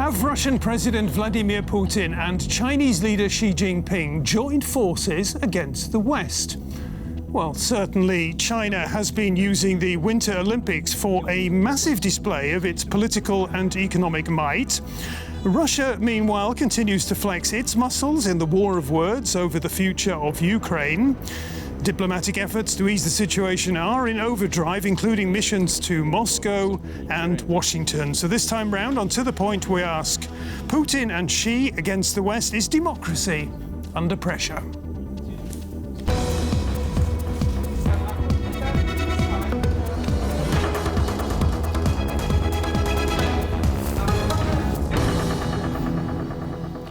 Have Russian President Vladimir Putin and Chinese leader Xi Jinping joined forces against the West? Well, certainly China has been using the Winter Olympics for a massive display of its political and economic might. Russia, meanwhile, continues to flex its muscles in the war of words over the future of Ukraine. Diplomatic efforts to ease the situation are in overdrive, including missions to Moscow and Washington. So this time round, on To The Point, we ask, Putin and Xi against the West, is democracy under pressure?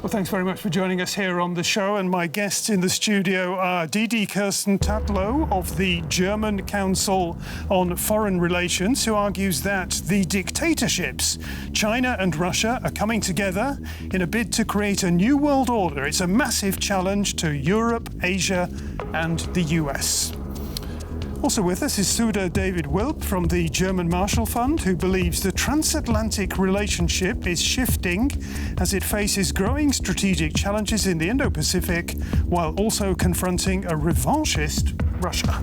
Well, thanks very much for joining us here on the show. And my guests in the studio are Didi-Kirsten Tatlow of the German Council on Foreign Relations, who argues that the dictatorships, China and Russia, are coming together in a bid to create a new world order. It's a massive challenge to Europe, Asia and the US. Also with us is Sudha David-Wilp from the German Marshall Fund, who believes the transatlantic relationship is shifting as it faces growing strategic challenges in the Indo-Pacific, while also confronting a revanchist Russia.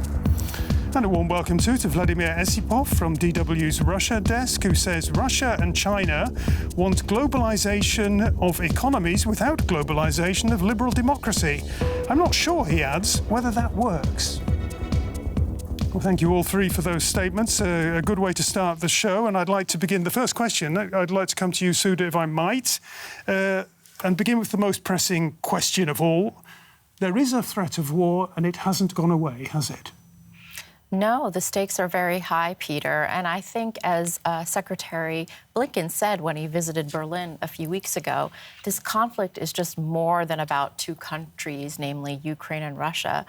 And a warm welcome to Vladimir Esipov from DW's Russia desk, who says Russia and China want globalization of economies without globalization of liberal democracy. I'm not sure, he adds, whether that works. Well, thank you all three for those statements. A good way to start the show. And I'd like to begin the first question. I'd like to come to you, Sudha, if I might, and begin with the most pressing question of all. There is a threat of war and it hasn't gone away, has it? No, the stakes are very high, Peter. And I think, as Secretary Blinken said when he visited Berlin a few weeks ago, this conflict is just more than about two countries, namely Ukraine and Russia.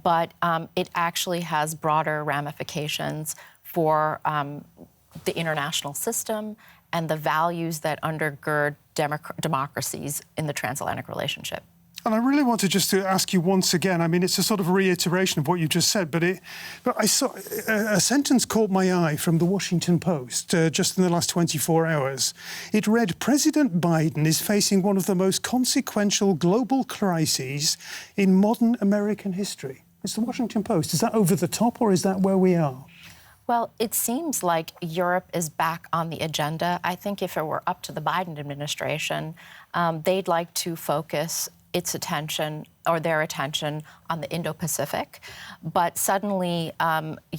But it actually has broader ramifications for the international system and the values that undergird democracies in the transatlantic relationship. And I really wanted just to ask you once again, I mean, it's a sort of reiteration of what you just said, but I saw a sentence caught my eye from the Washington Post just in the last 24 hours. It read, President Biden is facing one of the most consequential global crises in modern American history. It's the Washington Post. Is that over the top or is that where we are? Well, it seems like Europe is back on the agenda. I think if it were up to the Biden administration, they'd like to focus its attention or their attention on the Indo-Pacific. But suddenly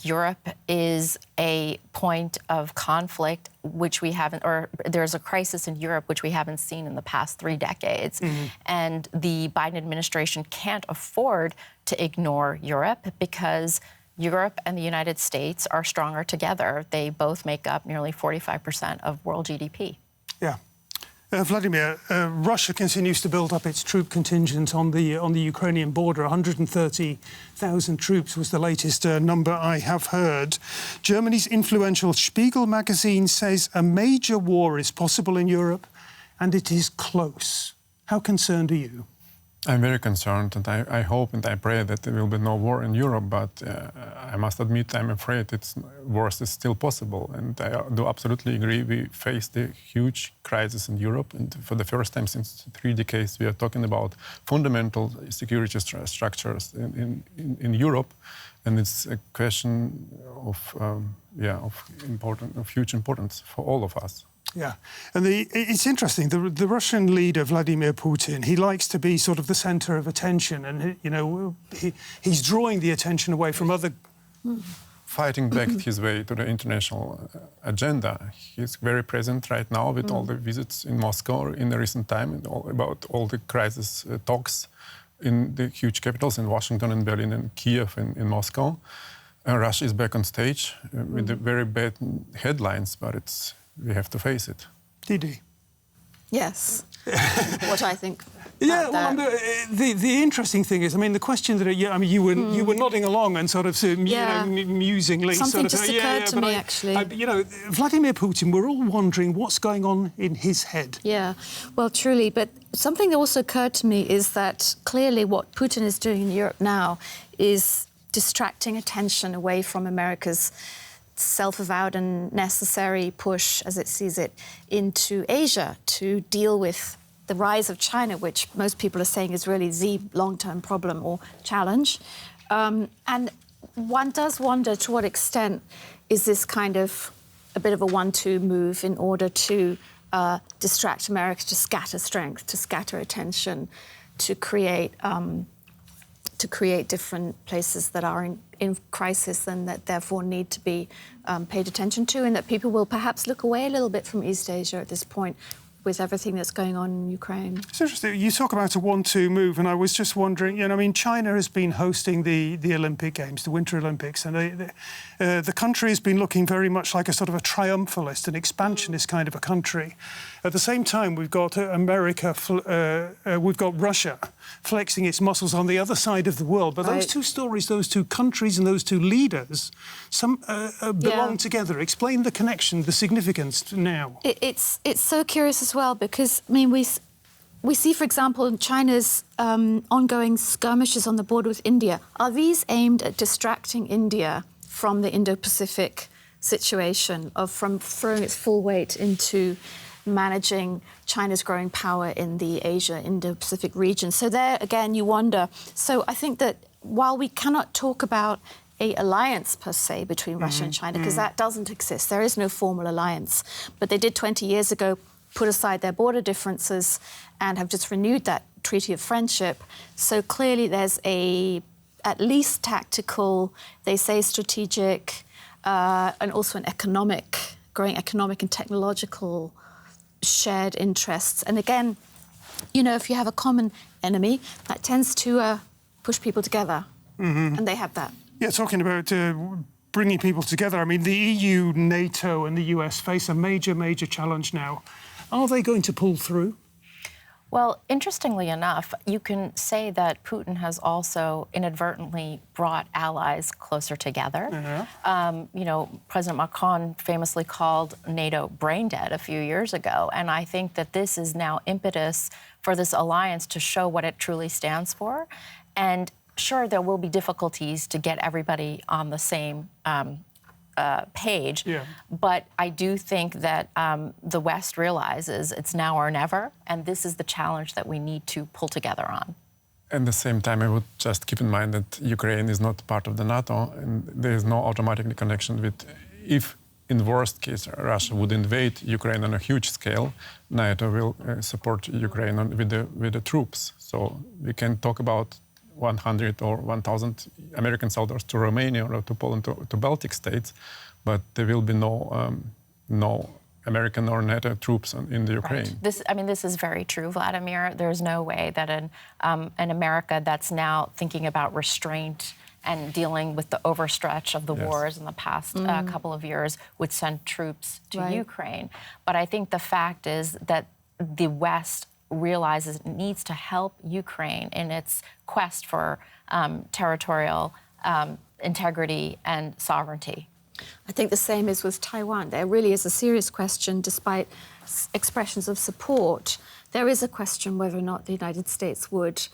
Europe is a point of conflict which we haven't, or there's a crisis in Europe which we haven't seen in the past 3 decades. Mm-hmm. And the Biden administration can't afford to ignore Europe because Europe and the United States are stronger together. They both make up nearly 45% of world GDP. Yeah. Vladimir, Russia continues to build up its troop contingent on the Ukrainian border. 130,000 troops was the latest number I have heard. Germany's influential Spiegel magazine says a major war is possible in Europe, and it is close. How concerned are you? I'm very concerned, and I hope and I pray that there will be no war in Europe, but I must admit I'm afraid worse is still possible. And I do absolutely agree. We face the huge crisis in Europe, and for the first time since 3 decades, we are talking about fundamental security structures in Europe, and it's a question of huge importance for all of us. Yeah, and it's interesting. The Russian leader, Vladimir Putin, he likes to be sort of the centre of attention, and he's drawing the attention away from other. Fighting back his way to the international agenda. He's very present right now with all the visits in Moscow in the recent time, and about all the crisis talks in the huge capitals in Washington and Berlin and Kiev and in Moscow. Russia is back on stage with the very bad headlines, but we have to face it. Didi? Yes. What I think. Yeah, well, the interesting thing is, I mean, the question that you were nodding along and sort of musingly. Something sort of, just occurred to me, actually. Vladimir Putin, we're all wondering what's going on in his head. Yeah, well, truly. But something that also occurred to me is that clearly what Putin is doing in Europe now is distracting attention away from America's self-avowed and necessary push, as it sees it, into Asia to deal with the rise of China, which most people are saying is really the long-term problem or challenge. And one does wonder to what extent is this kind of a bit of a 1-2 move in order to distract America, to scatter strength, to scatter attention, to create different places that are in crisis and that therefore need to be paid attention to, and that people will perhaps look away a little bit from East Asia at this point with everything that's going on in Ukraine. It's interesting. You talk about a 1-2 move, and I was just wondering, I mean, China has been hosting the Olympic Games, the Winter Olympics, and the country has been looking very much like a sort of a triumphalist, an expansionist kind of a country. At the same time, we've got America, we've got Russia flexing its muscles on the other side of the world. But those two stories, those two countries and those two leaders, belong together. Explain the connection, the significance now. It's so curious as well, because, I mean, we see, for example, China's ongoing skirmishes on the border with India. Are these aimed at distracting India from the Indo-Pacific situation, from throwing its full weight into managing China's growing power in the Asia-Indo-Pacific region? So there, again, you wonder. So I think that while we cannot talk about an alliance per se between Russia and China, because that doesn't exist, there is no formal alliance, but they did 20 years ago put aside their border differences and have just renewed that treaty of friendship. So clearly there's at least tactical, they say strategic, and also an growing economic and technological shared interests. And again, if you have a common enemy, that tends to push people together. And they have that. Yeah, talking about bringing people together, I mean, the EU, NATO and the US face a major, major challenge now. Are they going to pull through? Well, interestingly enough, you can say that Putin has also inadvertently brought allies closer together. President Macron famously called NATO brain dead a few years ago, and I think that this is now impetus for this alliance to show what it truly stands for. And sure, there will be difficulties to get everybody on the same page, but I do think that the West realizes it's now or never, and this is the challenge that we need to pull together on. At the same time, I would just keep in mind that Ukraine is not part of the NATO, and there is no automatic connection with, if in worst case Russia would invade Ukraine on a huge scale, NATO will support Ukraine with the troops. So we can talk about 100 or 1,000 American soldiers to Romania or to Poland, to Baltic states, but there will be no American or NATO troops in the Ukraine. Right. This is very true, Vladimir. There's no way that an America that's now thinking about restraint and dealing with the overstretch of the wars in the past couple of years would send troops to Ukraine. But I think the fact is that the West realizes it needs to help Ukraine in its quest for territorial integrity and sovereignty. I think the same is with Taiwan. There really is a serious question, despite expressions of support. There is a question whether or not the United States would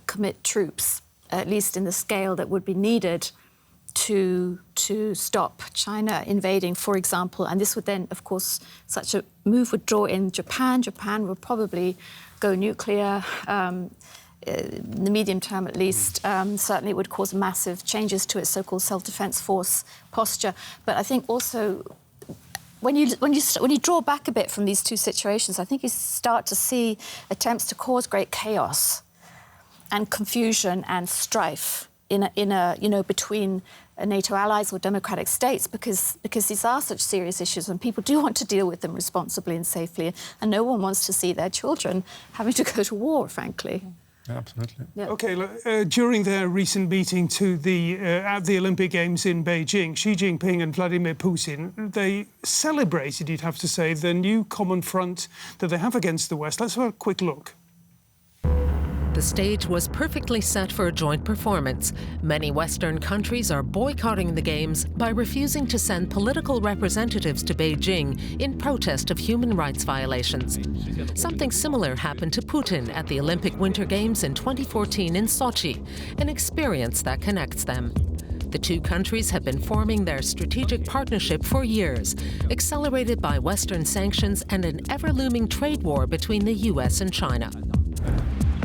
commit troops, at least in the scale that would be needed to stop China invading, for example. And this would then, of course, such a move would draw in Japan. Japan would probably go nuclear, in the medium term at least. Certainly it would cause massive changes to its so-called self-defense force posture. But I think also, when you draw back a bit from these two situations, I think you start to see attempts to cause great chaos and confusion and strife between NATO allies or democratic states, because these are such serious issues and people do want to deal with them responsibly and safely, and no one wants to see their children having to go to war, frankly. Yeah, absolutely. Yeah. OK, during their recent meeting at the Olympic Games in Beijing, Xi Jinping and Vladimir Putin, they celebrated, you'd have to say, the new common front that they have against the West. Let's have a quick look. The stage was perfectly set for a joint performance. Many Western countries are boycotting the Games by refusing to send political representatives to Beijing in protest of human rights violations. Something similar happened to Putin at the Olympic Winter Games in 2014 in Sochi, an experience that connects them. The two countries have been forming their strategic partnership for years, accelerated by Western sanctions and an ever-looming trade war between the US and China.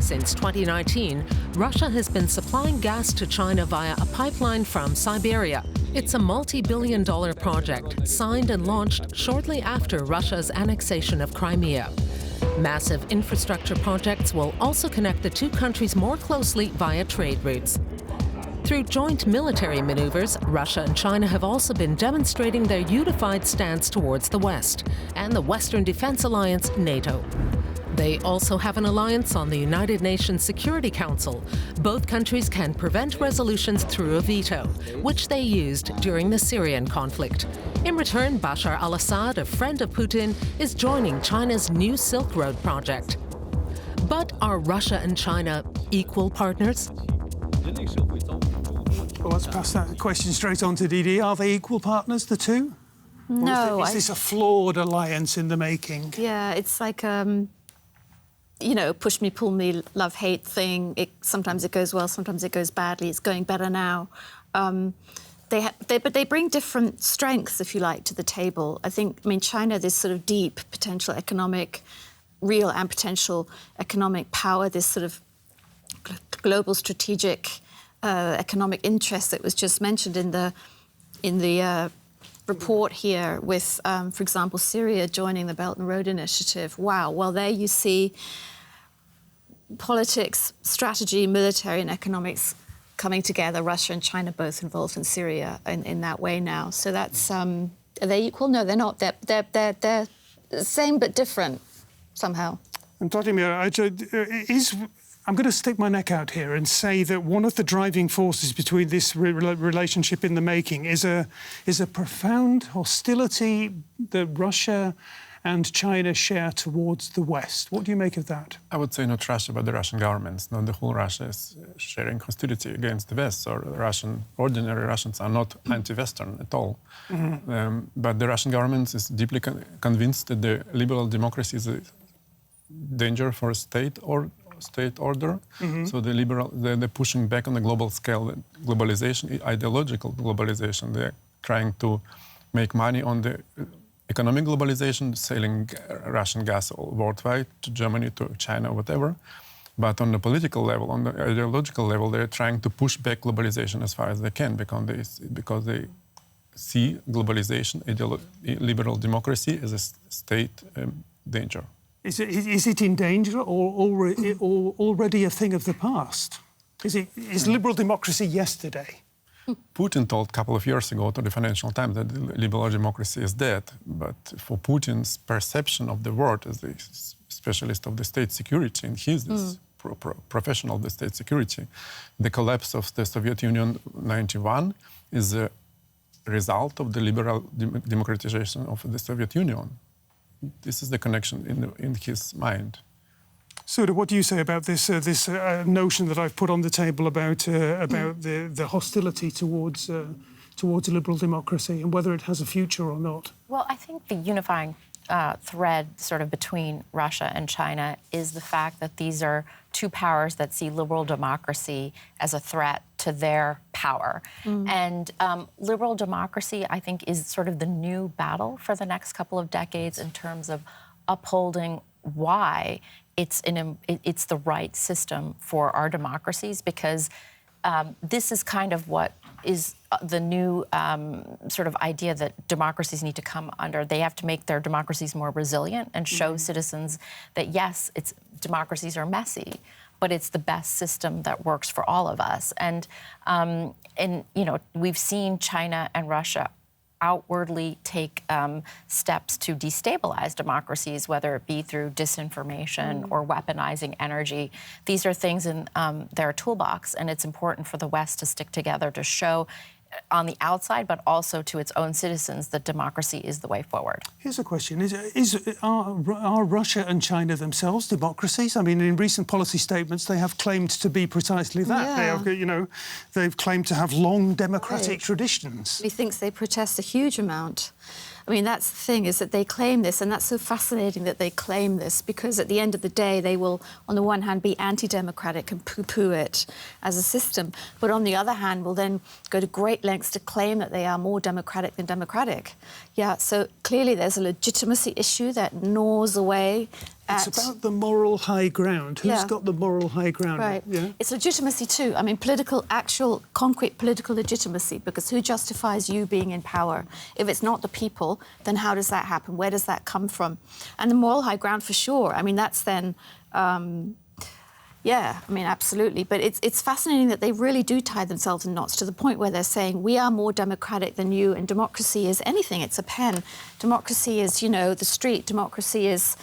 Since 2019, Russia has been supplying gas to China via a pipeline from Siberia. It's a multi-billion-dollar project, signed and launched shortly after Russia's annexation of Crimea. Massive infrastructure projects will also connect the two countries more closely via trade routes. Through joint military maneuvers, Russia and China have also been demonstrating their unified stance towards the West and the Western Defense Alliance, NATO. They also have an alliance on the United Nations Security Council. Both countries can prevent resolutions through a veto, which they used during the Syrian conflict. In return, Bashar al-Assad, a friend of Putin, is joining China's new Silk Road project. But are Russia and China equal partners? Well, let's pass that question straight on to Didi. Are they equal partners, the two? No. Or is this a flawed alliance in the making? Yeah, it's like, you know, push me, pull me, love-hate thing. Sometimes it goes well, sometimes it goes badly. It's going better now. But they bring different strengths, if you like, to the table. I mean, China, this sort of deep potential economic, real and potential economic power, this sort of global strategic economic interest that was just mentioned in the report here with, for example, Syria joining the Belt and Road Initiative. Wow. Well, there you see politics, strategy, military and economics coming together. Russia and China both involved in Syria in that way now. So that's, are they equal? No, they're not. They're the same but different somehow. And Vladimir, I'm going to stick my neck out here and say that one of the driving forces between this relationship in the making is a profound hostility that Russia and China share towards the West. What do you make of that? I would say not Russia, but the Russian governments. Not the whole Russia is sharing hostility against the West. So ordinary Russians are not anti-Western at all. Mm-hmm. But the Russian government is deeply convinced that the liberal democracy is a danger for a state order. Mm-hmm. So they're pushing back on the global scale, globalization, ideological globalization. They're trying to make money on the economic globalization, selling Russian gas worldwide to Germany, to China, whatever. But on the political level, on the ideological level, they're trying to push back globalization as far as they can because they see globalization, liberal democracy as a state danger. Is it in danger or already a thing of the past? Is liberal democracy yesterday? Putin told a couple of years ago to the Financial Times that liberal democracy is dead. But for Putin's perception of the world as a specialist of the state security, and he's this professional of the state security, the collapse of the Soviet Union in 1991 is a result of the liberal democratization of the Soviet Union. This is the connection in his mind. Sudha, what do you say about this notion that I've put on the table about the hostility towards liberal democracy and whether it has a future or not? Well, I think the unifying thread sort of between Russia and China is the fact that these are two powers that see liberal democracy as a threat to their power. Mm. And liberal democracy, I think, is sort of the new battle for the next couple of decades in terms of upholding why it's the right system for our democracies, because this is kind of what is the new sort of idea that democracies need to come under. They have to make their democracies more resilient and show citizens that, yes, democracies are messy, but it's the best system that works for all of us. And you know, we've seen China and Russia outwardly take steps to destabilize democracies, whether it be through disinformation or weaponizing energy. These are things in their toolbox, and it's important for the West to stick together to show on the outside, but also to its own citizens that democracy is the way forward. Here's a question. Are Russia and China themselves democracies? I mean, in recent policy statements, they have claimed to be precisely that. Yeah. They have, you know, they've claimed to have long democratic traditions. He thinks they protest a huge amount. I mean, that's the thing, is that they claim this, and that's so fascinating that they claim this, because at the end of the day, they will, on the one hand, be anti-democratic and poo-poo it as a system, but on the other hand, will then go to great lengths to claim that they are more democratic than democratic. Yeah, so clearly there's a legitimacy issue that gnaws away. It's about the moral high ground. Who's got the moral high ground? Right. Yeah. It's legitimacy too. I mean, actual, concrete political legitimacy, because who justifies you being in power? If it's not the people, then how does that happen? Where does that come from? And the moral high ground, for sure. I mean, that's then... yeah, I mean, absolutely. But it's fascinating that they really do tie themselves in knots to the point where they're saying, we are more democratic than you, and democracy is anything. It's a pen. Democracy is, you know, the street. Democracy is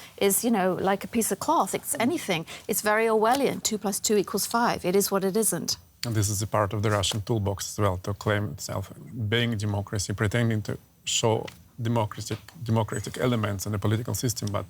you know, like a piece of cloth. It's anything. It's very Orwellian. 2 + 2 = 5. It is what it isn't. And this is a part of the Russian toolbox as well, to claim itself being democracy, pretending to show democratic elements in the political system, but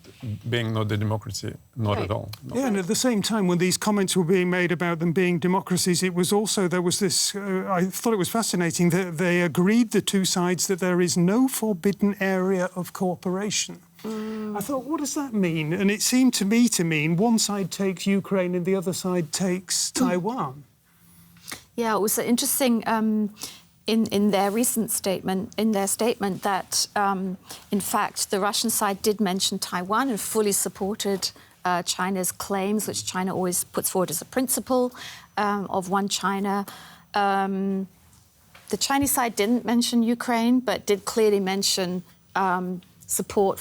being not the democracy, not at all. No. Yeah, and at the same time, when these comments were being made about them being democracies, it was also, there was this, I thought it was fascinating that they agreed, the two sides, that there is no forbidden area of cooperation. I thought, what does that mean? And it seemed to me to mean one side takes Ukraine and the other side takes Taiwan. Yeah, it was interesting... In their recent statement, that, in fact, the Russian side did mention Taiwan and fully supported China's claims, which China always puts forward as a principle of one China. The Chinese side didn't mention Ukraine, but did clearly mention support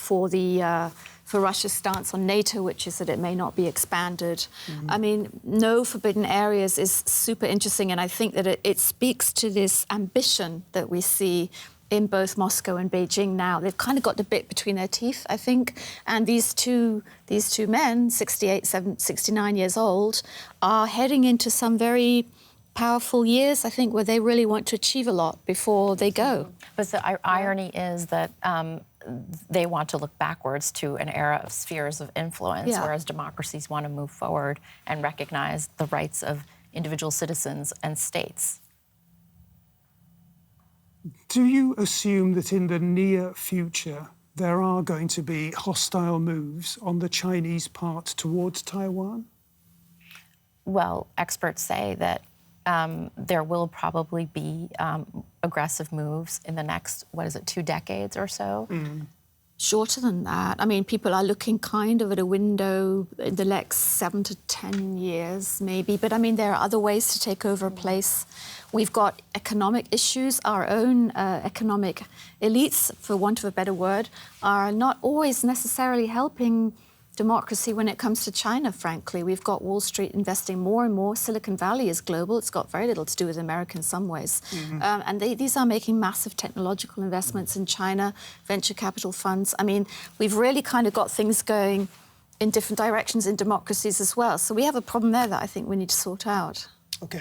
for Russia's stance on NATO, which is that it may not be expanded. I mean, no forbidden areas is super interesting, and I think that it speaks to this ambition that we see in both Moscow and Beijing now. They've kind of got the bit between their teeth, I think, and these two men, 68, 69 years old, are heading into some very powerful years, I think, where they really want to achieve a lot before they go. But the irony is that they want to look backwards to an era of spheres of influence, whereas democracies want to move forward and recognize the rights of individual citizens and states. Do you assume that in the near future there are going to be hostile moves on the Chinese part towards Taiwan? Well, experts say that there will probably be aggressive moves in the next, 2 decades or so? Shorter than that. I mean, people are looking kind of at a window in the next 7 to 10 years, maybe. But, I mean, there are other ways to take over a place. We've got economic issues. Our own economic elites, for want of a better word, are not always necessarily helping democracy when it comes to China, frankly. We've got Wall Street investing more and more. Silicon Valley is global. It's got very little to do with America in some ways. And these are making massive technological investments in China, venture capital funds. I mean, we've really kind of got things going in different directions in democracies as well. So we have a problem there that I think we need to sort out. OK.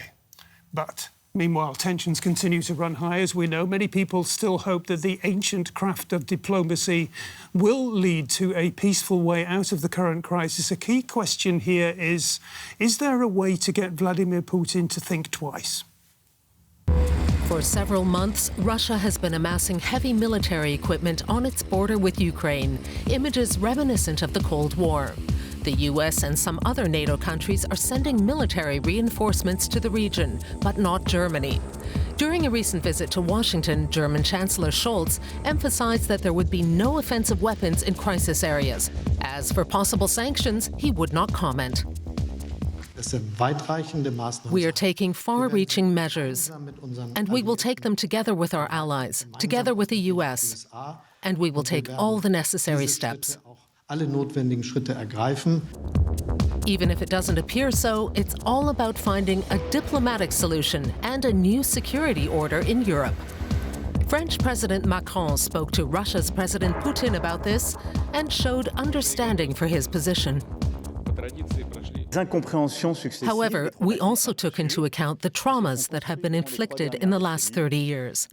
But meanwhile, tensions continue to run high, as we know. Many people still hope that the ancient craft of diplomacy will lead to a peaceful way out of the current crisis. A key question here is there a way to get Vladimir Putin to think twice? For several months, Russia has been amassing heavy military equipment on its border with Ukraine, images reminiscent of the Cold War. The US and some other NATO countries are sending military reinforcements to the region, but not Germany. During a recent visit to Washington, German Chancellor Scholz emphasized that there would be no offensive weapons in crisis areas. As for possible sanctions, he would not comment. We are taking far-reaching measures, and we will take them together with our allies, together with the US, and we will take all the necessary steps. Even if it doesn't appear so, it's all about finding a diplomatic solution and a new security order in Europe. French President Macron spoke to Russia's President Putin about this and showed understanding for his position. However, we also took into account the traumas that have been inflicted in the last 30 years.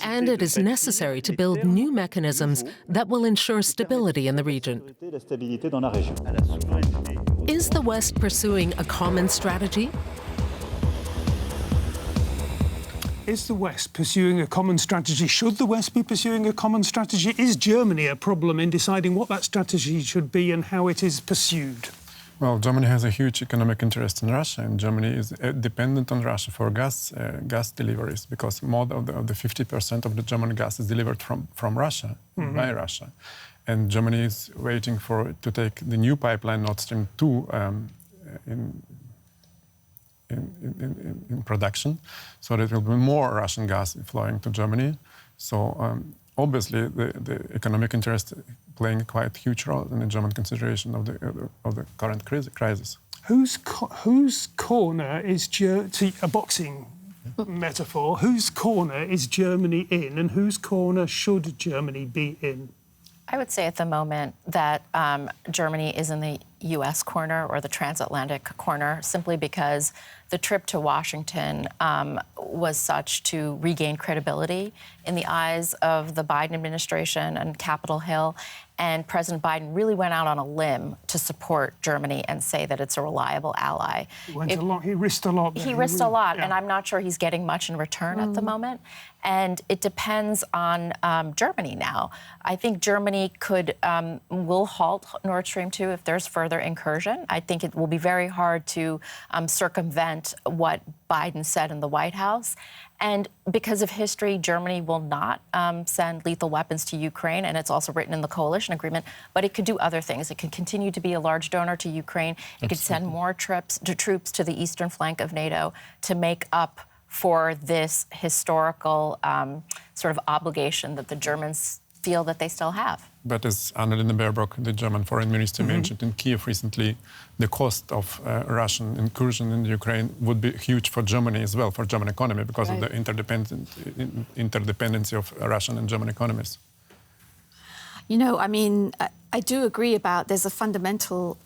And it is necessary to build new mechanisms that will ensure stability in the region. Is the West pursuing a common strategy? Is the West pursuing a common strategy? Should the West be pursuing a common strategy? Is Germany a problem in deciding what that strategy should be and how it is pursued? Well, Germany has a huge economic interest in Russia, and Germany is dependent on Russia for gas deliveries, because more of the 50% of the German gas is delivered from Russia, by Russia. And Germany is waiting to take the new pipeline Nord Stream 2 in production, so there will be more Russian gas flowing to Germany. So obviously the economic interest playing a quite huge role in the German consideration of the current crisis. Whose corner is a boxing metaphor? Whose corner is Germany in, and whose corner should Germany be in? I would say at the moment that Germany is in the U.S. corner or the transatlantic corner, simply because the trip to Washington was such to regain credibility in the eyes of the Biden administration and Capitol Hill. And President Biden really went out on a limb to support Germany and say that it's a reliable ally. He risked a lot. He risked a lot, and I'm not sure he's getting much in return at the moment. And it depends on Germany now. I think Germany will halt Nord Stream 2 if there's further incursion. I think it will be very hard to circumvent what Biden said in the White House. And because of history, Germany will not send lethal weapons to Ukraine, and it's also written in the coalition agreement, but it could do other things. It could continue to be a large donor to Ukraine. It could send more troops to the eastern flank of NATO to make up for this historical sort of obligation that the Germans feel that they still have. But as Annalena Baerbock, the German foreign minister, mentioned in Kiev recently, the cost of Russian incursion in Ukraine would be huge for Germany as well, for German economy, because of the interdependency of Russian and German economies. You know, I mean, I do agree about there's a fundamental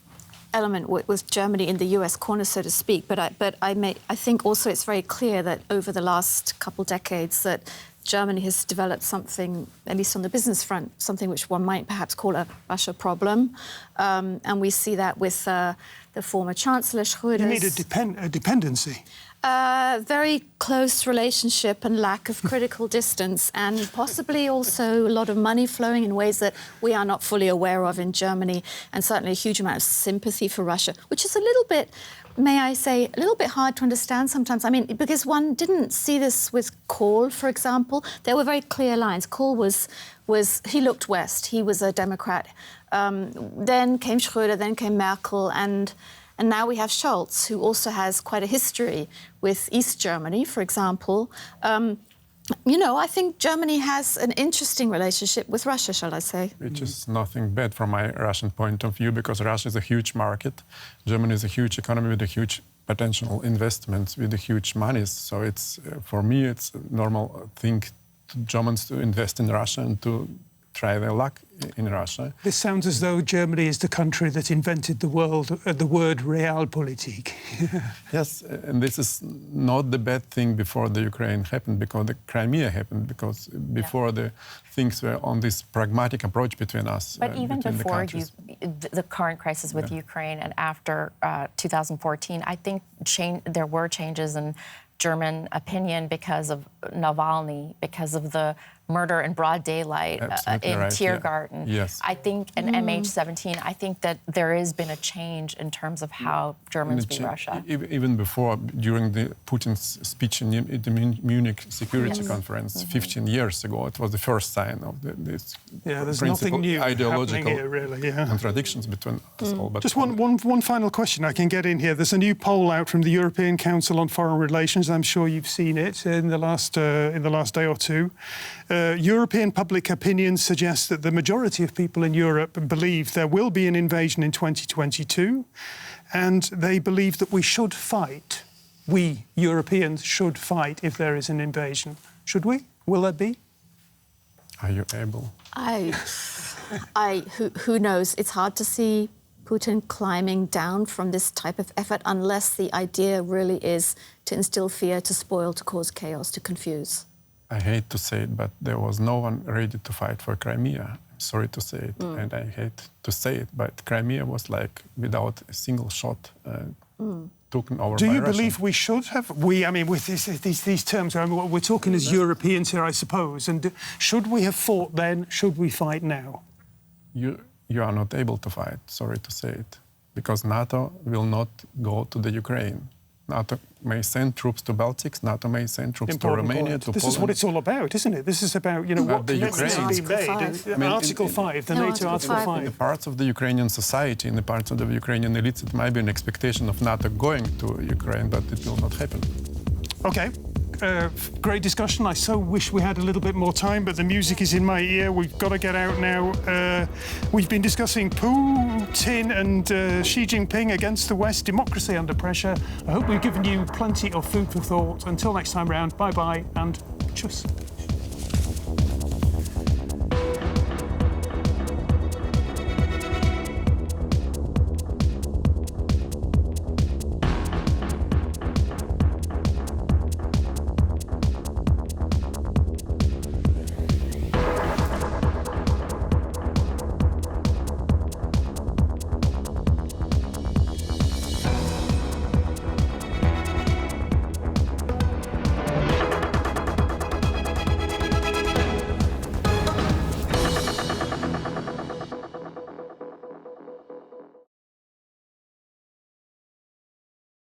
element with Germany in the US corner, so to speak, but I think also it's very clear that over the last couple decades that Germany has developed something, at least on the business front, something which one might perhaps call a Russia problem. And we see that with the former Chancellor Schröder. You need a dependency. Very close relationship and lack of critical distance, and possibly also a lot of money flowing in ways that we are not fully aware of in Germany, and certainly a huge amount of sympathy for Russia, which is a little bit, may I say, a little bit hard to understand sometimes. I mean, because one didn't see this with Kohl, for example. There were very clear lines. Kohl he looked west. He was a Democrat. Then came Schröder, then came Merkel, and now we have Scholz, who also has quite a history with East Germany, for example. You know, I think Germany has an interesting relationship with Russia, shall I say. Which is nothing bad from my Russian point of view, because Russia is a huge market. Germany is a huge economy with a huge potential investments, with a huge money. So it's, for me, it's a normal thing to Germans to invest in Russia and to try their luck in Russia. This sounds as though Germany is the country that invented the word Realpolitik. Yes, and this is not the bad thing before the Ukraine happened, because the Crimea happened, because before the things were on this pragmatic approach between us. But even before the current crisis with Ukraine and after 2014, I think there were changes in German opinion because of Navalny, because of the murder in broad daylight in Tiergarten. Yes. I think in MH17, I think that there has been a change in terms of how Germans view Russia. Even before, during Putin's speech in the Munich Security Conference 15 years ago, it was the first sign of this there's nothing new ideological here, really, contradictions between us all. But just one final question I can get in here. There's a new poll out from the European Council on Foreign Relations. I'm sure you've seen it in the last day or two. European public opinion suggests that the majority of people in Europe believe there will be an invasion in 2022, and they believe that we should fight. We, Europeans, should fight if there is an invasion. Should we? Will there be? Are you able? Who knows? It's hard to see Putin climbing down from this type of effort unless the idea really is to instill fear, to spoil, to cause chaos, to confuse. I hate to say it, but there was no one ready to fight for Crimea. I'm sorry to say it, and I hate to say it, but Crimea was like without a single shot taken over Do by you Russia. believe we should have? I mean, with these terms, I mean, we're talking as Europeans here, I suppose. And should we have fought then? Should we fight now? You are not able to fight, sorry to say it, because NATO will not go to the Ukraine. NATO may send troops to Baltics, NATO may send troops to Romania, to This Poland. is what it's all about, isn't it? This is about, what the commitments Ukraine. have been Article made. 5. Article 5, the No, NATO Article Article 5. In the 5. parts of the Ukrainian society, in the parts of the Ukrainian elites, it might be an expectation of NATO going to Ukraine, but it will not happen. Okay. Great discussion. I so wish we had a little bit more time, but the music is in my ear. We've got to get out now. We've been discussing Putin and Xi Jinping against the West, democracy under pressure. I hope we've given you plenty of food for thought. Until next time round, bye-bye and tschüss.